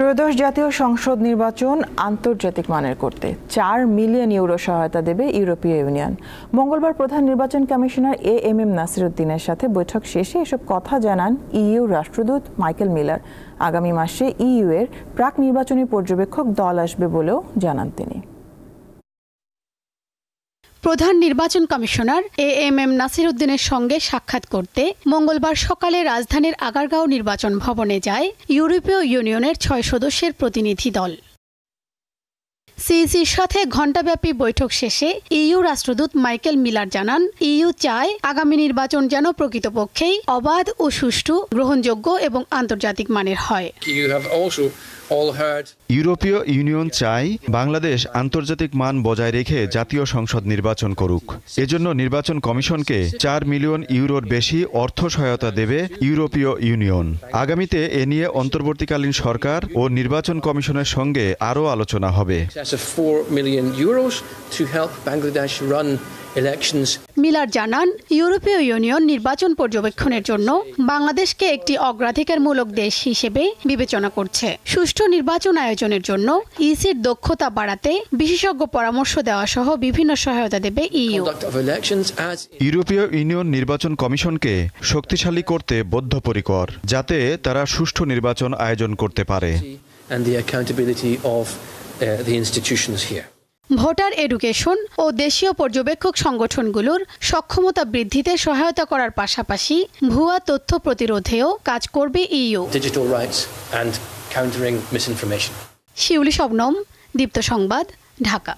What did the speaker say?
ত্রয়োদশ জাতীয় সংসদ নির্বাচন আন্তর্জাতিক মানের করতে ৪ মিলিয়ন ইউরো সহায়তা দেবে ইউরোপীয় ইউনিয়ন। মঙ্গলবার প্রধান নির্বাচন কমিশনার এএমএম নাসিরউদ্দিনের সাথে বৈঠক শেষে এসব কথা জানান ইইউ রাষ্ট্রদূত মাইকেল মিলার। আগামী মাসে ইইউ এর প্রাক নির্বাচনী পর্যবেক্ষক দল আসবে বলেও জানান তিনি। প্রধান নির্বাচন কমিশনার এএমএম নাসিরউদ্দিনের সঙ্গে সাক্ষাৎ করতে মঙ্গলবার সকালে রাজধানীর আগারগাঁও নির্বাচন ভবনে যায় ইউরোপীয় ইউনিয়নের ৬ সদস্যের প্রতিনিধি দল। সিইসির সাথে ঘণ্টাব্যাপী বৈঠক শেষে ইইউ রাষ্ট্রদূত মাইকেল মিলার জানান, ইইউ চায় আগামী নির্বাচন যেন প্রকৃতপক্ষেই অবাধ ও সুষ্ঠু, গ্রহণযোগ্য এবং আন্তর্জাতিক মানের হয়। ইউরোপীয় ইউনিয়ন চায় বাংলাদেশ আন্তর্জাতিক মান বজায় রেখে জাতীয় সংসদ নির্বাচন করুক। এজন্য নির্বাচন কমিশনকে ৪ মিলিয়ন ইউরোর বেশি অর্থ সহায়তা দেবে ইউরোপীয় ইউনিয়ন। আগামীতে এ নিয়ে অন্তর্বর্তীকালীন সরকার ও নির্বাচন কমিশনের সঙ্গে আরও আলোচনা হবে। মিলার জানান, ইউরোপীয় ইউনিয়ন নির্বাচন পর্যবেক্ষণের জন্য বাংলাদেশকে একটি অগ্রাধিকারমূলক দেশ হিসেবে বিবেচনা করছে। সুষ্ঠু নির্বাচন আয়োজনের জন্য ইসির দক্ষতা বাড়াতে বিশেষজ্ঞ পরামর্শ দেওয়া সহ বিভিন্ন সহায়তা দেবে ইইউ। ইউরোপীয় ইউনিয়ন নির্বাচন কমিশনকে শক্তিশালী করতে বদ্ধপরিকর, যাতে তারা সুষ্ঠু নির্বাচন আয়োজন করতে পারে। ভোটার এডুকেশন ও দেশীয় পর্যবেক্ষক সংগঠনগুলোর সক্ষমতা বৃদ্ধিতে সহায়তা করার পাশাপাশি ভুয়া তথ্য প্রতিরোধেও কাজ করবে ইইউ। শিউলি শবনম, দীপ্ত সংবাদ, ঢাকা।